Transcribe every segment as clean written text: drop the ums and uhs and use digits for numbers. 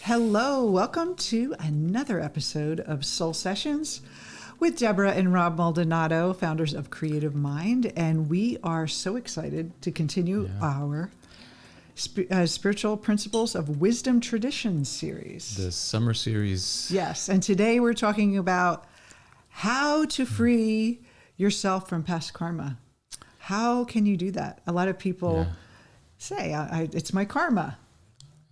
Hello, welcome to another episode of Soul Sessions with Deborah and Rob Maldonado, founders of Creative Mind. And we are so excited to continue our Spiritual Principles of Wisdom Traditions series. The summer series. Yes, and today we're talking about how to free yourself from past karma. How can you do that? A lot of people say, it's my karma.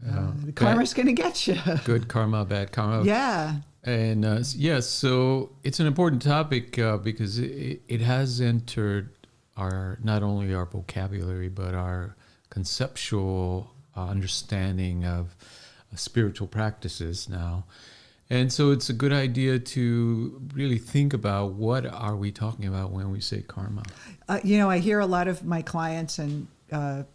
The karma's going to get you. Good karma, bad karma. Yeah. And so it's an important topic because it has entered not only our vocabulary, but our conceptual understanding of spiritual practices now. And so it's a good idea to really think about what are we talking about when we say karma. I hear a lot of my clients and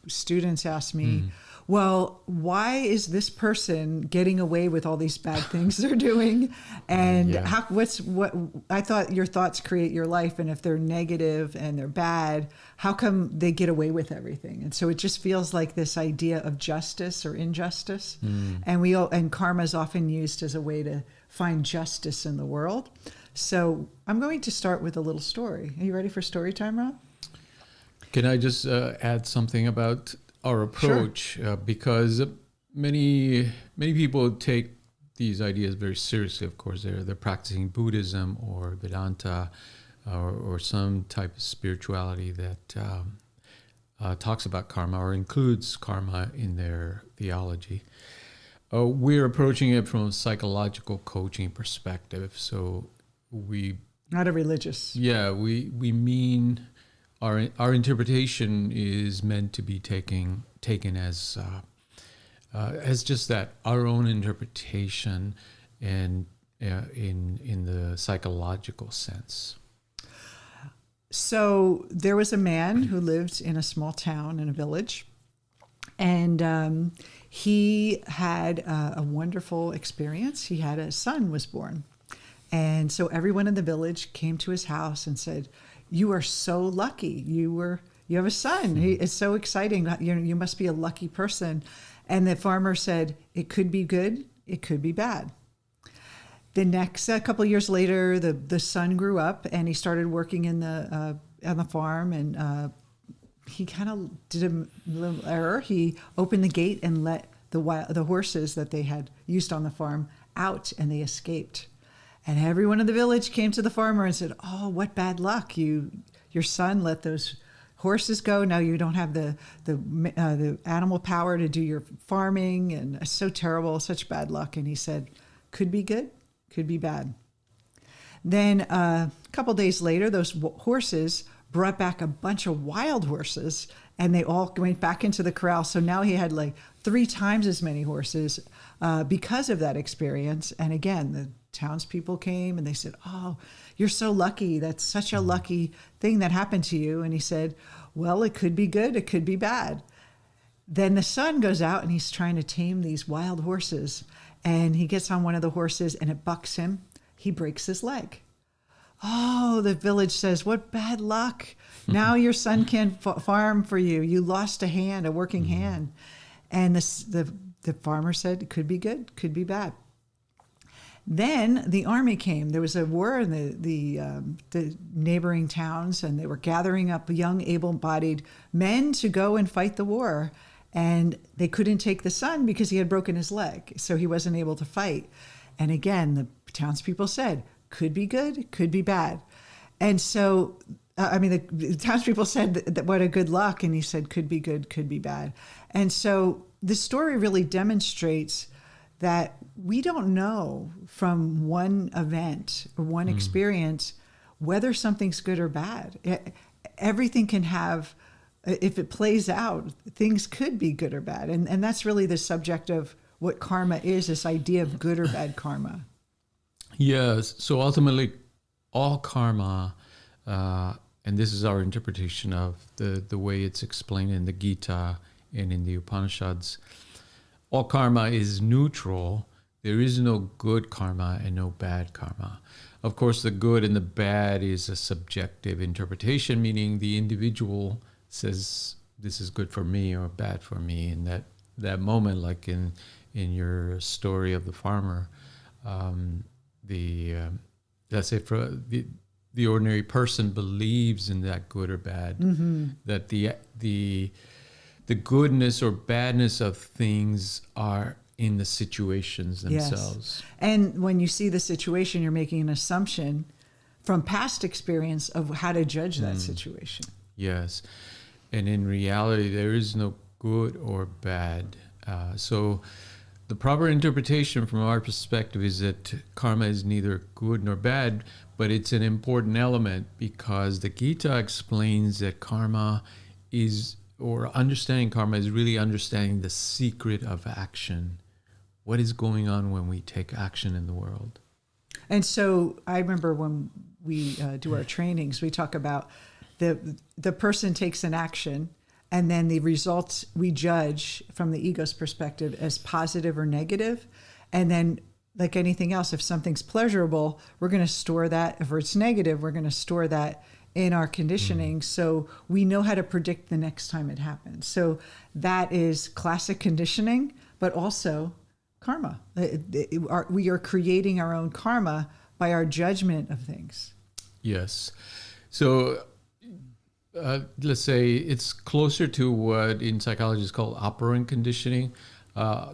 students ask me, well, why is this person getting away with all these bad things they're doing? And what I thought your thoughts create your life. And if they're negative and they're bad, how come they get away with everything? And so it just feels like this idea of justice or injustice. And karma is often used as a way to find justice in the world. So I'm going to start with a little story. Are you ready for story time, Rob? Can I just add something about our approach? Sure. Because many people take these ideas very seriously. Of course, they're practicing Buddhism or Vedanta or some type of spirituality that talks about karma or includes karma in their theology. We're approaching it from a psychological coaching perspective. So not a religious. Yeah, we mean our interpretation is meant to be taken as just that, our own interpretation, and in the psychological sense. So there was a man who lived in a small town in a village, and he had a wonderful experience. He had a son was born, and so everyone in the village came to his house and said, "You are so lucky. You have a son. It's so exciting. You must be a lucky person." And the farmer said, "It could be good. It could be bad." The next couple of years later, the son grew up and he started working on the farm, and he kind of did a little error. He opened the gate and let the horses that they had used on the farm out, and they escaped. And everyone in the village came to the farmer and said, "Oh, what bad luck! Your son let those horses go. Now you don't have the animal power to do your farming, and it's so terrible, such bad luck." And he said, "Could be good, could be bad." Then a couple days later, those horses brought back a bunch of wild horses, and they all went back into the corral. So now he had like 3 times as many horses because of that experience. And again, the townspeople came and they said, "Oh, you're so lucky. That's such a lucky thing that happened to you." And he said, "Well, it could be good. It could be bad." Then the son goes out and he's trying to tame these wild horses. And he gets on one of the horses and it bucks him. He breaks his leg. Oh, the village says, "What bad luck. Now your son can't farm for you. You lost a hand, a working hand." And the farmer said, "It could be good, could be bad." Then the army came. There was a war in the neighboring towns, and they were gathering up young, able-bodied men to go and fight the war. And they couldn't take the son because he had broken his leg, so he wasn't able to fight. And again, the townspeople said, "Could be good, could be bad." And so, the townspeople said that what a good luck, and he said, "Could be good, could be bad." And so the story really demonstrates that we don't know from one event or one experience whether something's good or bad. Everything can have, if it plays out, things could be good or bad. And that's really the subject of what karma is, this idea of good or bad karma. Yes. So ultimately, all karma, and this is our interpretation of the way it's explained in the Gita and in the Upanishads, all karma is neutral. There is no good karma and no bad karma. Of course, the good and the bad is a subjective interpretation, meaning the individual says this is good for me or bad for me in that moment, like in your story of the farmer. Let's say for the ordinary person believes in that good or bad, that the goodness or badness of things are in the situations themselves. Yes. And when you see the situation, you're making an assumption from past experience of how to judge that situation. Yes. And in reality, there is no good or bad. So the proper interpretation from our perspective is that karma is neither good nor bad, but it's an important element, because the Gita explains that karma is, or understanding karma is really understanding the secret of action. What is going on when we take action in the world? And so I remember when we do our trainings, we talk about the person takes an action, and then the results we judge from the ego's perspective as positive or negative. And then, like anything else, if something's pleasurable, we're going to store that. If it's negative, we're going to store that in our conditioning. So we know how to predict the next time it happens. So that is classic conditioning, but also karma. We are creating our own karma by our judgment of things. Yes. So let's say it's closer to what in psychology is called operant conditioning.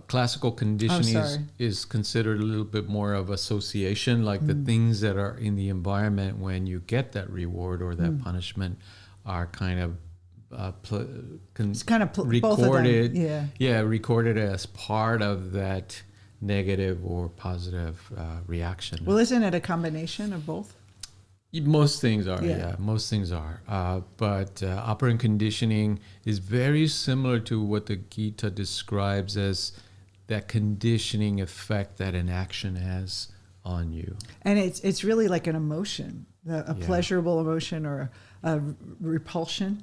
Classical conditioning is considered a little bit more of association, like the things that are in the environment when you get that reward or that punishment are kind of it's kind of recorded. both of them. Yeah, recorded as part of that negative or positive reaction. Well, isn't it a combination of both? Most things are, most things are. But operant conditioning is very similar to what the Gita describes as that conditioning effect that an action has on you. And it's really like an emotion, a pleasurable emotion or a repulsion.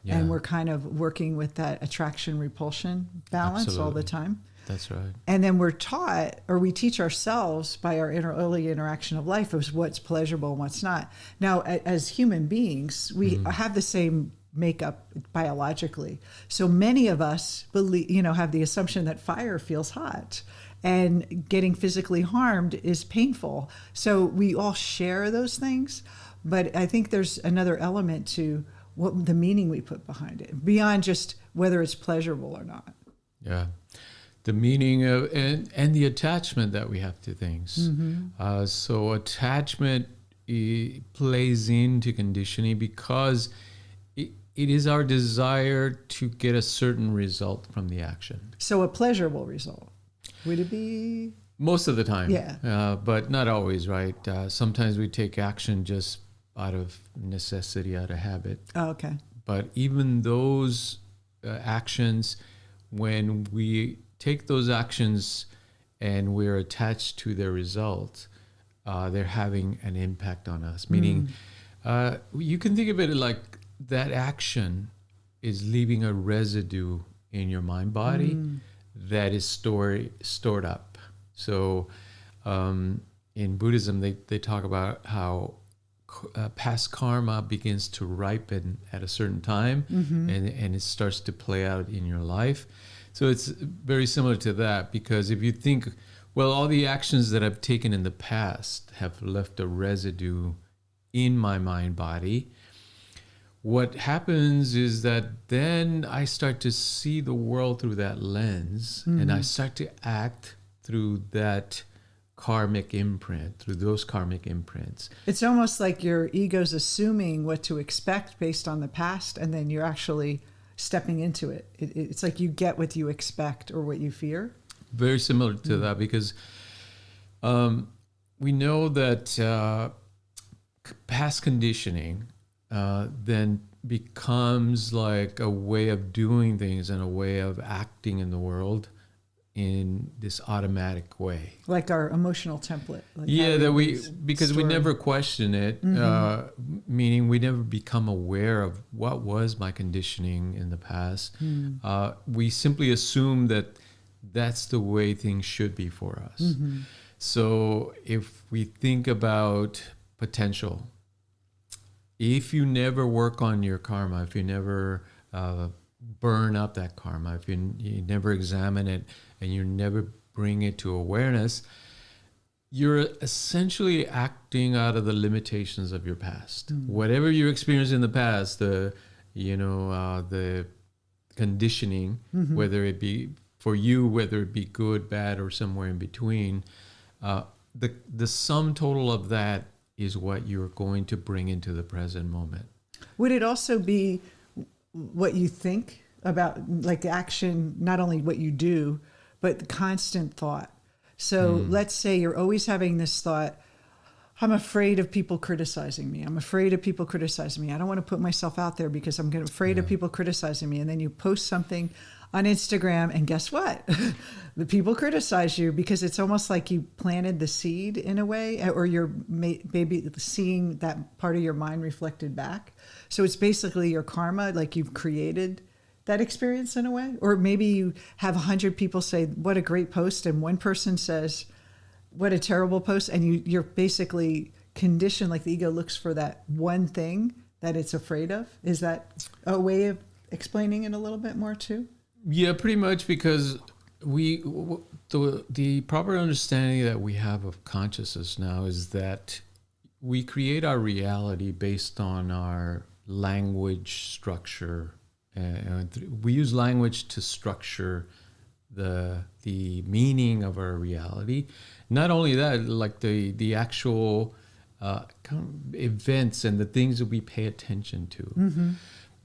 Yeah. And we're kind of working with that attraction-repulsion balance all the time. That's right. And then we're taught, or we teach ourselves by our early interaction of life, of what's pleasurable and what's not. Now, as human beings, we have the same makeup biologically. So many of us believe, have the assumption that fire feels hot, and getting physically harmed is painful. So we all share those things. But I think there's another element to what the meaning we put behind it, beyond just whether it's pleasurable or not. Yeah. The meaning of and the attachment that we have to things. So attachment plays into conditioning because it is our desire to get a certain result from the action. So a pleasurable result. Would it be? Most of the time. Yeah. But not always, right? Sometimes we take action just out of necessity, out of habit. Oh, okay. But even those actions, when we take those actions and we're attached to their result, they're having an impact on us. Meaning, you can think of it like that action is leaving a residue in your mind body that is stored up. So in Buddhism, they talk about how past karma begins to ripen at a certain time, and it starts to play out in your life. So it's very similar to that, because if you think, well, all the actions that I've taken in the past have left a residue in my mind body, what happens is that then I start to see the world through that lens, and I start to act through that karmic imprint, through those karmic imprints. It's almost like your ego's assuming what to expect based on the past, and then you're actually stepping into it. It's like you get what you expect or what you fear. Very similar to that, because we know that past conditioning then becomes like a way of doing things and a way of acting in the world in this automatic way, like our emotional template. Like because we never question it, meaning we never become aware of what was my conditioning in the past. We simply assume that that's the way things should be for us. So if we think about potential, if you never work on your karma, if you never burn up that karma, if you never examine it and you never bring it to awareness, you're essentially acting out of the limitations of your past. Whatever you experienced in the past, the conditioning, whether it be for you, whether it be good, bad, or somewhere in between, the sum total of that is what you're going to bring into the present moment. Would it also be what you think about, like action, not only what you do, but the constant thought? So let's say you're always having this thought, I'm afraid of people criticizing me. I'm afraid of people criticizing me. I don't want to put myself out there because I'm afraid of people criticizing me. And then you post something on Instagram, and guess what? The people criticize you because it's almost like you planted the seed in a way, or you're maybe seeing that part of your mind reflected back. So it's basically your karma, like you've created that experience in a way. Or maybe you have 100 people say, what a great post, and one person says, what a terrible post, and you're basically conditioned, like the ego looks for that one thing that it's afraid of. Is that a way of explaining it a little bit more too? Yeah, pretty much, because the proper understanding that we have of consciousness now is that we create our reality based on our language structure. We use language to structure the meaning of our reality. Not only that, like the actual kind of events and the things that we pay attention to.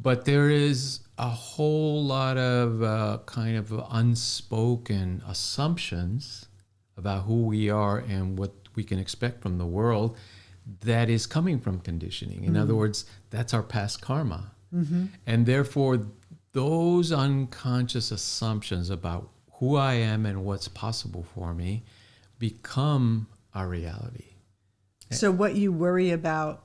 But there is a whole lot of kind of unspoken assumptions about who we are and what we can expect from the world that is coming from conditioning. In other words, that's our past karma. And therefore, those unconscious assumptions about who I am and what's possible for me become our reality. So what you worry about,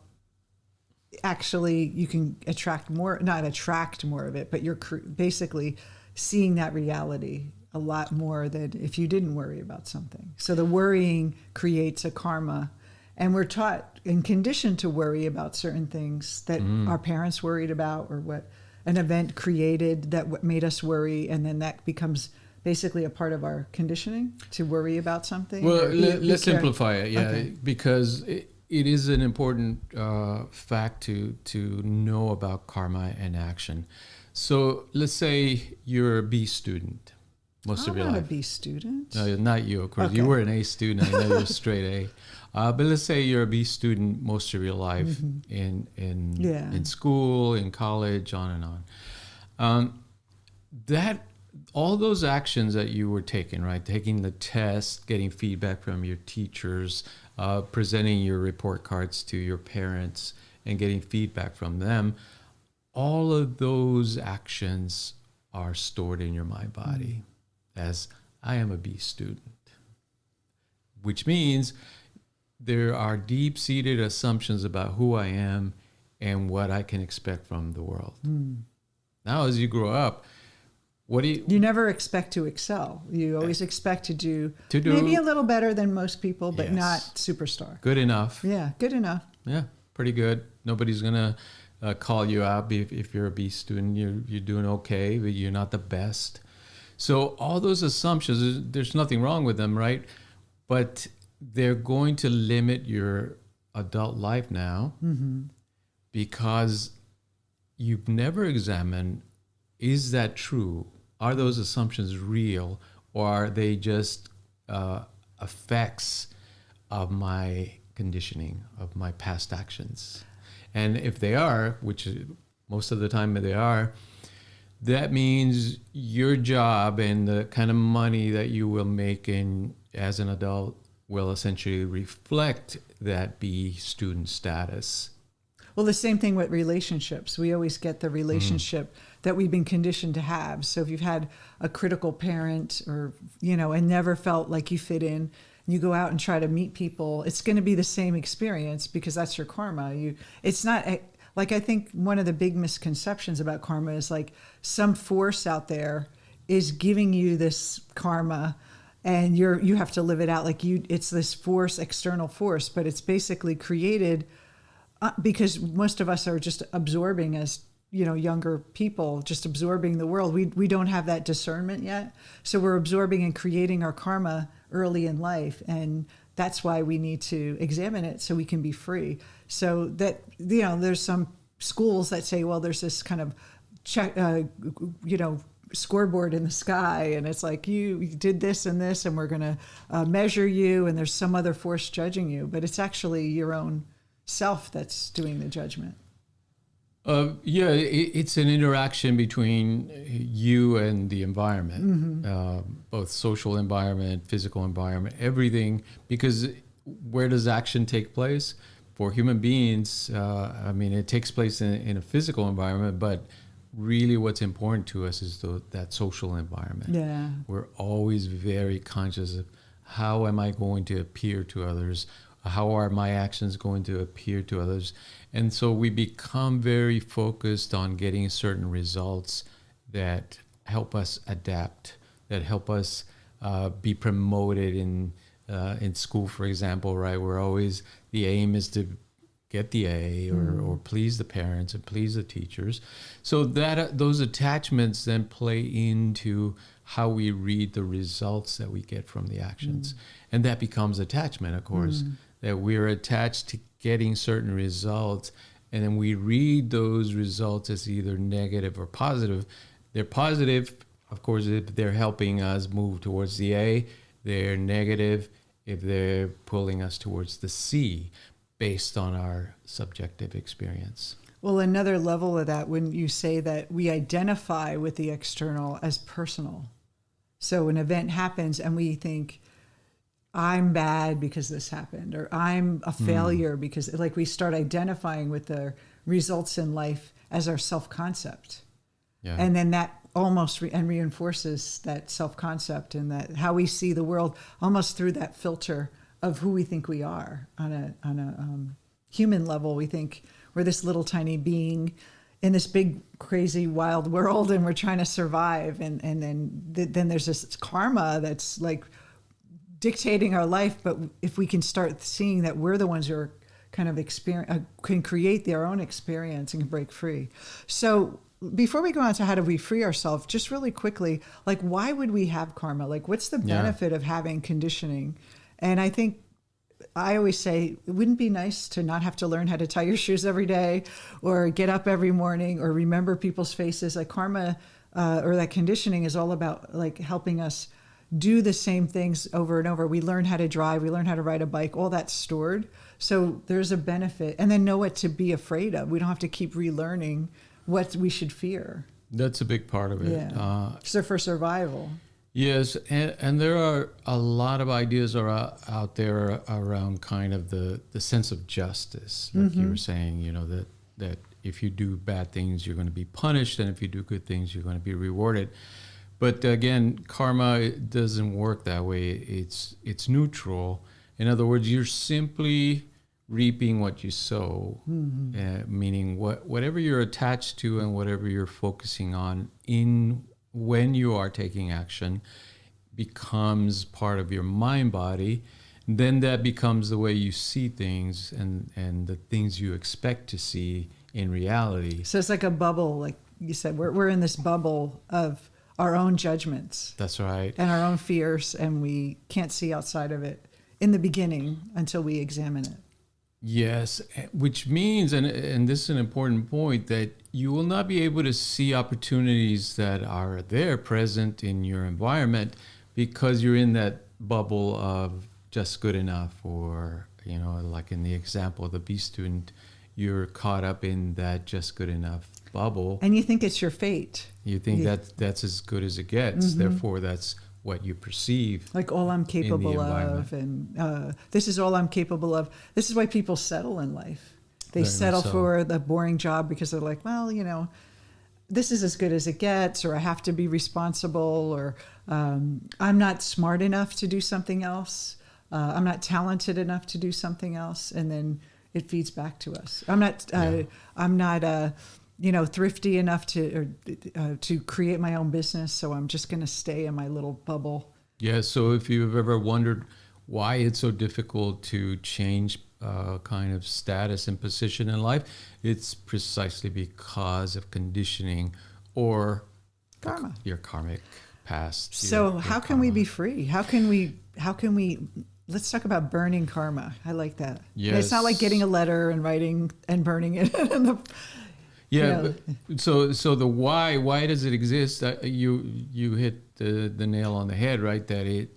actually, you can not attract more of it, but you're basically seeing that reality a lot more than if you didn't worry about something. So the worrying creates a karma. And we're taught and conditioned to worry about certain things that our parents worried about, or what an event created that made us worry. And then that becomes basically a part of our conditioning to worry about something. Well, let's simplify it. Yeah, okay. Because it is an important fact to know about karma and action. So let's say you're a B student most of your life. I'm not a B student. No, not you, of course. Okay. You were an A student. I know you're straight A. But let's say you're a B student most of your life in school, in college, on and on. That all those actions that you were taking, right? Taking the test, getting feedback from your teachers, presenting your report cards to your parents, and getting feedback from them. All of those actions are stored in your mind body as I am a B student, which means there are deep-seated assumptions about who I am and what I can expect from the world. Now, as you grow up, you never expect to excel. You always expect to do maybe a little better than most people, but not superstar. Good enough. Yeah, good enough. Yeah, pretty good. Nobody's gonna call you out if you're a B student. You're doing okay, but you're not the best. So all those assumptions, there's nothing wrong with them, right? But they're going to limit your adult life now because you've never examined, is that true? Are those assumptions real, or are they just effects of my conditioning, of my past actions? And if they are, which most of the time they are, that means your job and the kind of money that you will make as an adult will essentially reflect that B student status. Well, the same thing with relationships. We always get the relationship that we've been conditioned to have. So if you've had a critical parent, or, and never felt like you fit in, you go out and try to meet people, it's going to be the same experience because that's your karma. It's not like, I think one of the big misconceptions about karma is like some force out there is giving you this karma and you have to live it out. Like it's this force, external force, but it's basically created because most of us are just absorbing as younger people just absorbing the world. We don't have that discernment yet. So we're absorbing and creating our karma early in life. And that's why we need to examine it so we can be free. So that, there's some schools that say, well, there's this kind of scoreboard in the sky, and it's like you did this and this, and we're going to measure you, and there's some other force judging you, but it's actually your own self that's doing the judgment. It's an interaction between you and the environment, both social environment, physical environment, everything. Because where does action take place? For human beings, it takes place in a physical environment, but really what's important to us is that social environment. Yeah. We're always very conscious of how am I going to appear to others? How are my actions going to appear to others? And so we become very focused on getting certain results that help us adapt, that help us be promoted in school, for example, right? The aim is to get the A or please the parents and please the teachers. So that those attachments then play into how we read the results that we get from the actions. And that becomes attachment, of course, that we're attached to getting certain results, and then we read those results as either negative or positive. They're positive, of course, if they're helping us move towards the A. They're negative if they're pulling us towards the C, based on our subjective experience. Well, another level of that, when you say that we identify with the external as personal. So an event happens and we think, I'm bad because this happened, or I'm a failure because, like, we start identifying with the results in life as our self-concept. Yeah. And then that almost reinforces that self-concept and that how we see the world almost through that filter of who we think we are. On a human level, we think we're this little tiny being in this big, crazy, wild world, and we're trying to survive. And then there's this karma that's like dictating our life. But if we can start seeing that we're the ones who are kind of can create their own experience and can break free. So before we go on to how do we free ourselves, just really quickly, like, why would we have karma? Like, what's the benefit of having conditioning? And I think I always say, it wouldn't be nice to not have to learn how to tie your shoes every day or get up every morning or remember people's faces. Like, karma or that conditioning is all about like helping us do the same things over and over. We learn how to drive, we learn how to ride a bike, all that's stored. So there's a benefit. And then know what to be afraid of. We don't have to keep relearning what we should fear. That's a big part of it. Yeah. So for survival. Yes, and there are a lot of ideas out there around kind of the sense of justice, like you were saying, that if you do bad things, you're going to be punished, and if you do good things, you're going to be rewarded. But again, karma doesn't work that way. It's neutral. In other words, you're simply reaping what you sow, meaning whatever you're attached to and whatever you're focusing on when you are taking action becomes part of your mind body. Then that becomes the way you see things and the things you expect to see in reality. So it's like a bubble, like you said, we're in this bubble of our own judgments. That's right. And our own fears, and we can't see outside of it in the beginning until we examine it. Yes, which means, and this is an important point, that you will not be able to see opportunities that are there present in your environment because you're in that bubble of just good enough, or, like in the example of the B student, you're caught up in that just good enough bubble. And you think it's your fate. You think that's as good as it gets. Therefore, that's what you perceive. Like, all I'm capable of, and this is all I'm capable of. This is why people settle in life. They settle for the boring job because they're like, well, this is as good as it gets, or I have to be responsible, or I'm not smart enough to do something else. I'm not talented enough to do something else. And then it feeds back to us. I'm not thrifty enough to create my own business, so I'm just going to stay in my little bubble. Yeah, so if you've ever wondered why it's so difficult to change kind of status and position in life, it's precisely because of conditioning or Karma. your karmic past. So your how can we karma. be free? How can we, let's talk about burning karma. I like that. Yes. It's not like getting a letter and writing and burning it. Yeah. But, so the why does it exist? You hit the nail on the head, right? That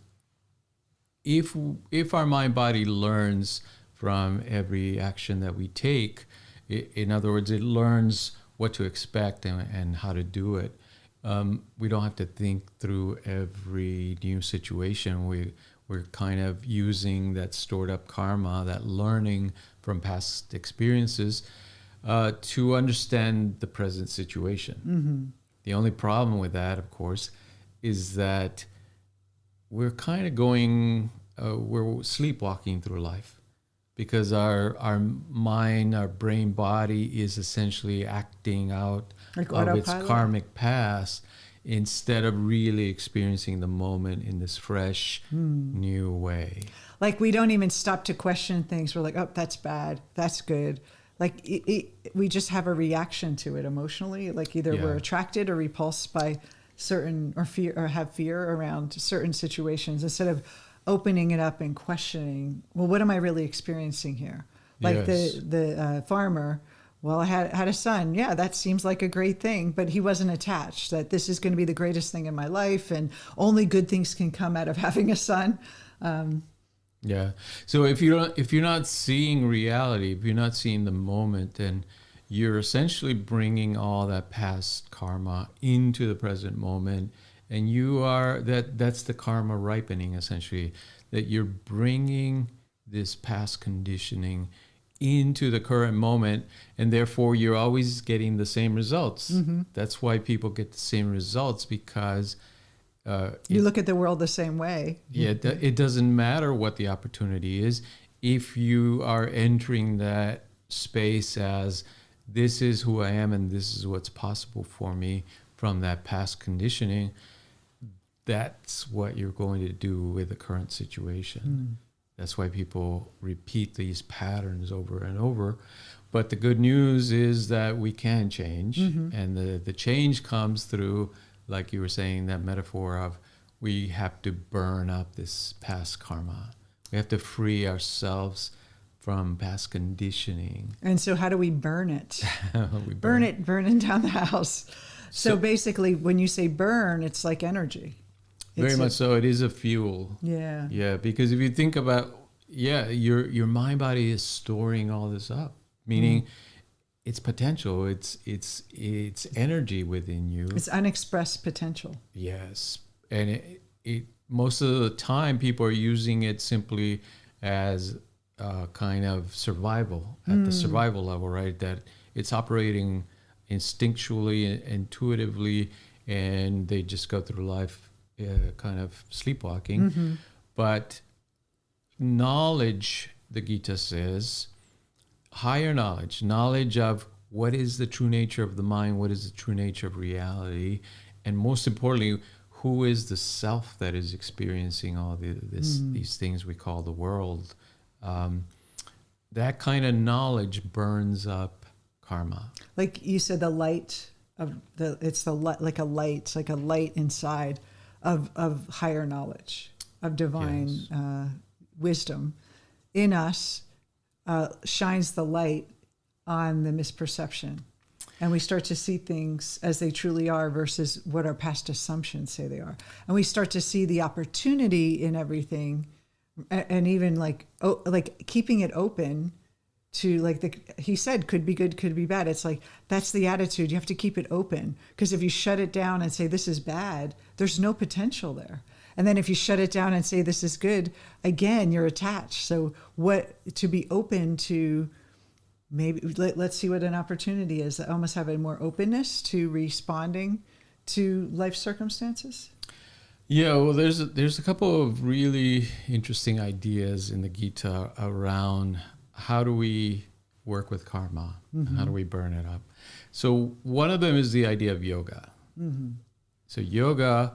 if our mind body learns from every action that we take, in other words, it learns what to expect and how to do it. We don't have to think through every new situation. We're kind of using that stored up karma, that learning from past experiences, to understand the present situation. Mm-hmm. The only problem with that, of course, is that we're kind of going, we're sleepwalking through life, because our mind, our brain body is essentially acting out Like of its autopilot? karmic past instead of really experiencing the moment in this fresh, new way. Like we don't even stop to question things. We're like, oh, that's bad. That's good. Like we just have a reaction to it emotionally. Like either Yeah. we're attracted or repulsed by certain or fear or have fear around certain situations instead of opening it up and questioning, well, what am I really experiencing here? Like Yes. the farmer, well, I had a son. Yeah, that seems like a great thing, but he wasn't attached that this is going to be the greatest thing in my life and only good things can come out of having a son. Yeah. So if you're not seeing reality, if you're not seeing the moment, then you're essentially bringing all that past karma into the present moment, and that's the karma ripening, essentially, that you're bringing this past conditioning into the current moment, and therefore you're always getting the same results. Mm-hmm. That's why people get the same results, because You look at the world the same way. yeah, it doesn't matter what the opportunity is. If you are entering that space as this is who I am and this is what's possible for me from that past conditioning, that's what you're going to do with the current situation. That's why people repeat these patterns over and over. But the good news is that we can change. And the change comes through, like you were saying, that metaphor of we have to burn up this past karma. We have to free ourselves from past conditioning. And so how do we burn it? We Burning down the house. So basically, when you say burn, it's like energy. Very It's much so. It is a fuel. Yeah. Yeah, because if you think about, your mind body is storing all this up, meaning it's potential, it's energy within you. It's unexpressed potential. Yes, and it most of the time people are using it simply as kind of survival at the survival level, right? That it's operating instinctually, intuitively, and they just go through life kind of sleepwalking. But knowledge, the Gita says, higher knowledge of what is the true nature of the mind, what is the true nature of reality, and most importantly, who is the self that is experiencing all these things we call the world. That kind of knowledge burns up karma. Like you said, the light of like a light inside of higher knowledge, of divine wisdom in us, shines the light on the misperception. And we start to see things as they truly are versus what our past assumptions say they are. And we start to see the opportunity in everything, and even like keeping it open to, like he said, could be good, could be bad. It's like, that's the attitude. You have to keep it open, because if you shut it down and say this is bad, there's no potential there. And then if you shut it down and say this is good, again, you're attached. So to be open to, maybe let's see what an opportunity is. I almost have a more openness to responding to life circumstances. Yeah, well, there's a couple of really interesting ideas in the Gita around how do we work with karma, how do we burn it up. So one of them is the idea of yoga. So yoga,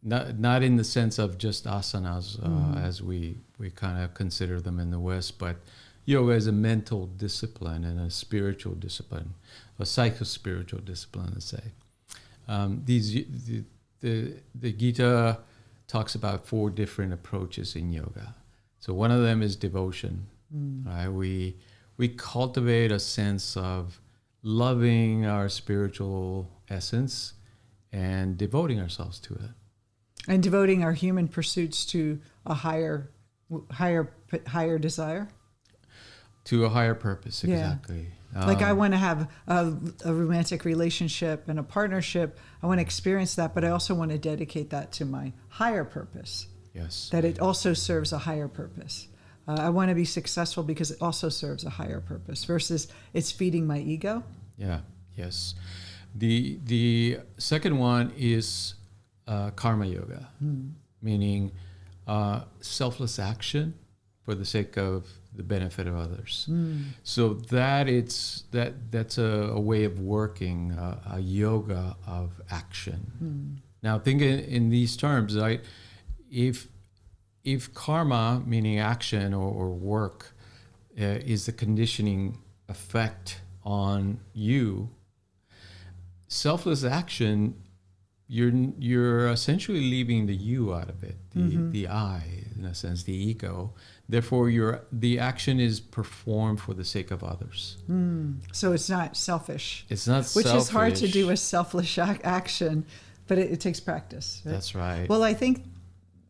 not in the sense of just asanas as we kind of consider them in the West, but yoga is a mental discipline and a spiritual discipline, a psycho-spiritual discipline, let's say. The Gita talks about 4 different approaches in yoga. So one of them is devotion. Right? We cultivate a sense of loving our spiritual essence and devoting ourselves to it. And devoting our human pursuits to a higher desire. To a higher purpose, exactly. Yeah. Like I want to have a romantic relationship and a partnership. I want to experience that, but I also want to dedicate that to my higher purpose. Yes. That it also serves a higher purpose. I want to be successful because it also serves a higher purpose versus it's feeding my ego. Yeah. Yes. The second one is karma yoga, meaning selfless action for the sake of the benefit of others. So that's a way of working, a yoga of action. Now think in these terms, right? If karma, meaning action or work, is the conditioning effect on you, selfless action, you're essentially leaving the you out of it, the I, in a sense, the ego. Therefore, the action is performed for the sake of others. So it's not selfish. It's not which selfish. Is hard to do a selfish action, but it takes practice. Right? That's right. Well, I think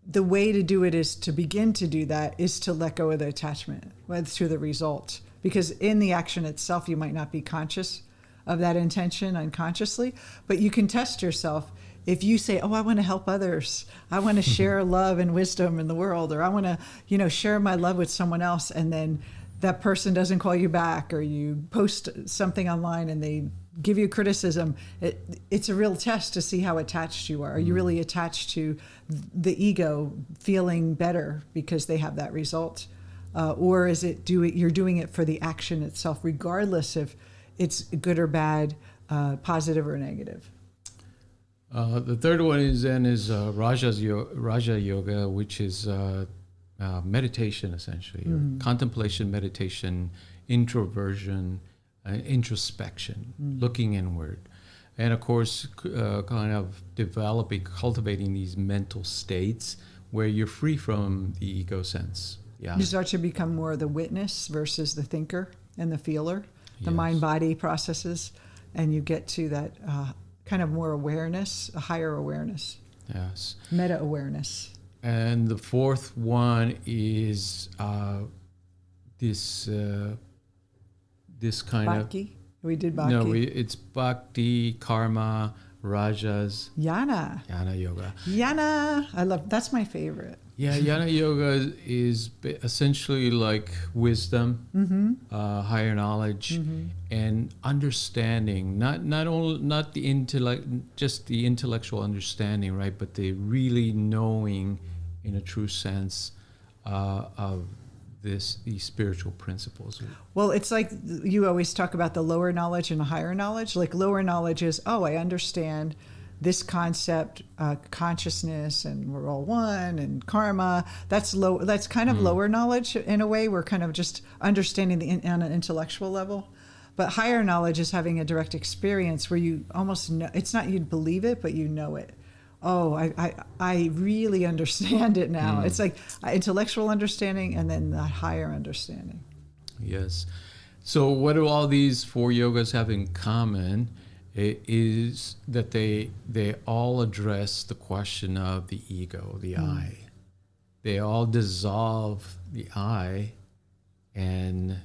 the way to do it is to begin to do that is to let go of the attachment to the result. Because in the action itself, you might not be conscious of that intention unconsciously, but you can test yourself. If you say, oh, I want to help others, I want to share love and wisdom in the world, or I want to, share my love with someone else, and then that person doesn't call you back, or you post something online and they give you criticism, it's a real test to see how attached you are. Are you really attached to the ego feeling better because they have that result? Or is it you're doing it for the action itself, regardless if it's good or bad, positive or negative? The third one is Raja Yoga, which is meditation, essentially, or contemplation, meditation, introversion, introspection, looking inward. And of course, kind of cultivating these mental states where you're free from the ego sense. Yeah. You start to become more the witness versus the thinker and the feeler, the mind-body processes, and you get to that kind of more awareness, a higher awareness. Yes. Meta-awareness. And the fourth one is this kind Bhakti? We did Bhakti. No, it's Bhakti, Karma, Rajas. Jnana Yoga. Jnana. I love, that's my favorite. Yeah, Jnana Yoga is essentially like wisdom, higher knowledge, and understanding. Not the intellect, just the intellectual understanding, right? But the really knowing, in a true sense, of these spiritual principles. Well, it's like you always talk about the lower knowledge and the higher knowledge. Like lower knowledge is, I understand this concept, consciousness, and we're all one, and karma. That's low. That's kind of lower knowledge in a way. We're kind of just understanding on an intellectual level. But higher knowledge is having a direct experience where you almost know. It's not you'd believe it, but you know it. Oh, I really understand it now. It's like intellectual understanding and then the higher understanding. Yes. So what do all these 4 yogas have in common? It is that they all address the question of the ego, the I. They all dissolve the I and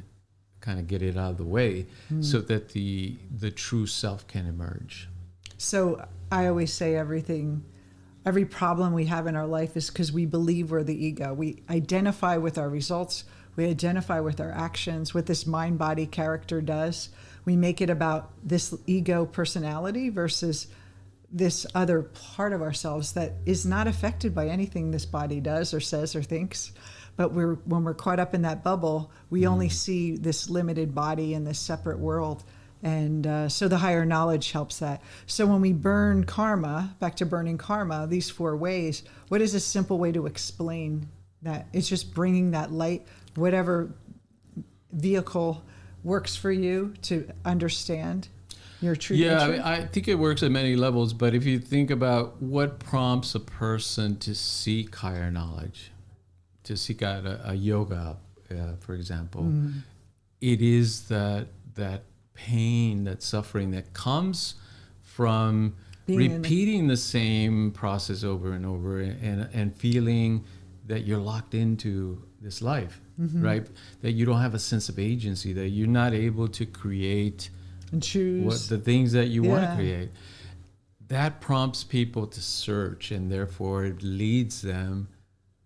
kind of get it out of the way so that the true self can emerge. So I always say every problem we have in our life is because we believe we're the ego. We identify with our results. We identify with our actions, what this mind-body character does. We make it about this ego personality versus this other part of ourselves that is not affected by anything this body does or says or thinks. But when we're caught up in that bubble, we only see this limited body and this separate world And so the higher knowledge helps that. So when we burn karma, back to burning karma, these 4 ways, what is a simple way to explain that? It's just bringing that light, whatever vehicle works for you to understand your true nature. Yeah, I think it works at many levels, but if you think about what prompts a person to seek higher knowledge, to seek out a yoga, for example, it is that pain, that suffering that comes from repeating the same process over and over, and feeling that you're locked into this life, right? That you don't have a sense of agency, that you're not able to create and choose the things that you want to create. That prompts people to search, and therefore it leads them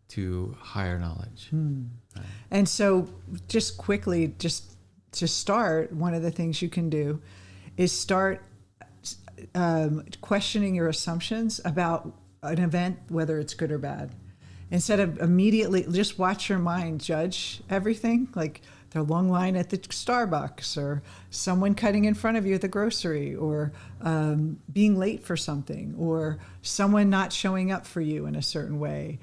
to higher knowledge. Right. And so just quickly, just to start, one of the things you can do is start questioning your assumptions about an event, whether it's good or bad. Instead of immediately, just watch your mind judge everything, like the long line at the Starbucks, or someone cutting in front of you at the grocery, or being late for something, or someone not showing up for you in a certain way.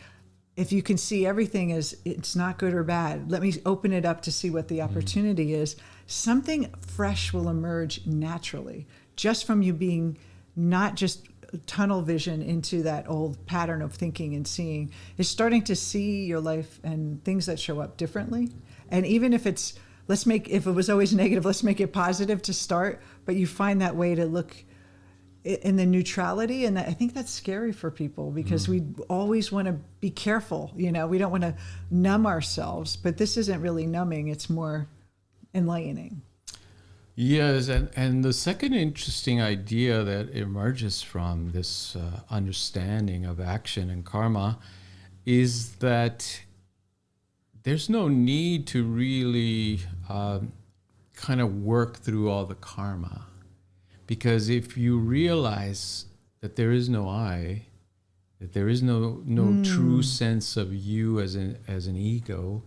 If you can see everything as it's not good or bad, let me open it up to see what the opportunity is. Something fresh will emerge naturally, just from you being not just tunnel vision into that old pattern of thinking and seeing. Is starting to see your life and things that show up differently. And even if it's, if it was always negative, let's make it positive to start, but you find that way to look in the neutrality. And I think that's scary for people, because we always want to be careful. We don't want to numb ourselves, but this isn't really numbing. It's more enlightening. Yes, and the second interesting idea that emerges from this understanding of action and karma is that there's no need to really kind of work through all the karma. Because if you realize that there is no I, that there is no true sense of you as an ego,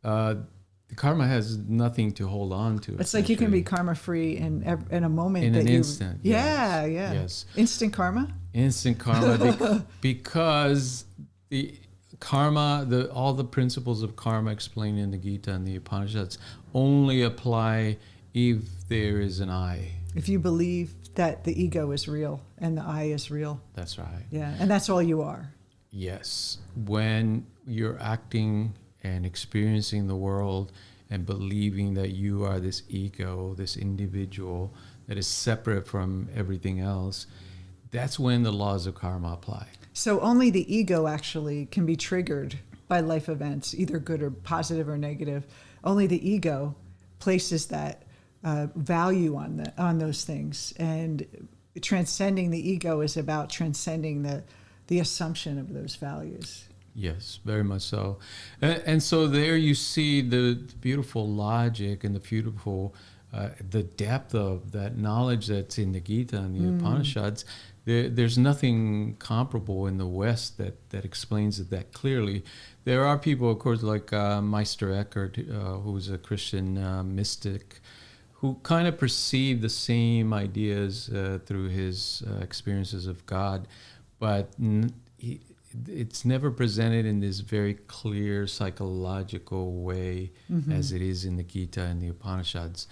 the karma has nothing to hold on to. It's like you can be karma free in a moment. In an instant. Yeah, yes. Instant karma? Instant karma. Because the karma, all the principles of karma explained in the Gita and the Upanishads only apply if there is an I. If you believe that the ego is real and the I is real. That's right. Yeah, and that's all you are. Yes. When you're acting and experiencing the world and believing that you are this ego, this individual that is separate from everything else, that's when the laws of karma apply. So only the ego actually can be triggered by life events, either good or positive or negative. Only the ego places that value on those things. And transcending the ego is about transcending the assumption of those values. Yes, very much so. And so there you see the beautiful logic and the beautiful, the depth of that knowledge that's in the Gita and the Upanishads. There's nothing comparable in the West that explains it that clearly. There are people, of course, like Meister Eckhart, who's a Christian mystic, who kind of perceived the same ideas through his experiences of God, but it's never presented in this very clear psychological way as it is in the Gita and the Upanishads,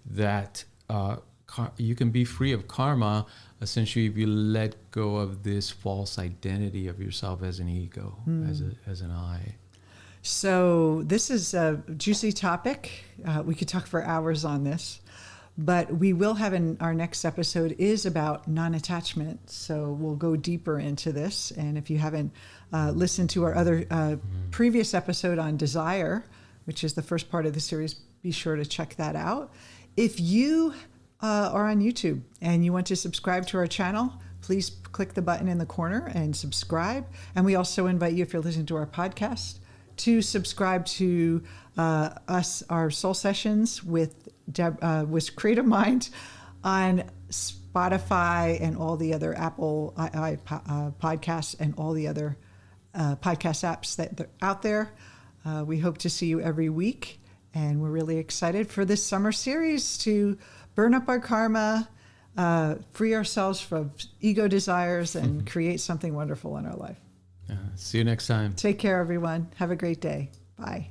that you can be free of karma essentially if you let go of this false identity of yourself as an ego, as an I. So this is a juicy topic. We could talk for hours on this. But we will have our next episode is about non-attachment. So we'll go deeper into this. And if you haven't listened to our other previous episode on desire, which is the first part of the series, be sure to check that out. If you are on YouTube and you want to subscribe to our channel, please click the button in the corner and subscribe. And we also invite you, if you're listening to our podcast, to subscribe to our soul sessions with Creative Mind on Spotify and all the other Apple podcasts and all the other podcast apps that are out there. We hope to see you every week, and we're really excited for this summer series to burn up our karma, free ourselves from ego desires, and create something wonderful in our life. See you next time. Take care, everyone. Have a great day. Bye.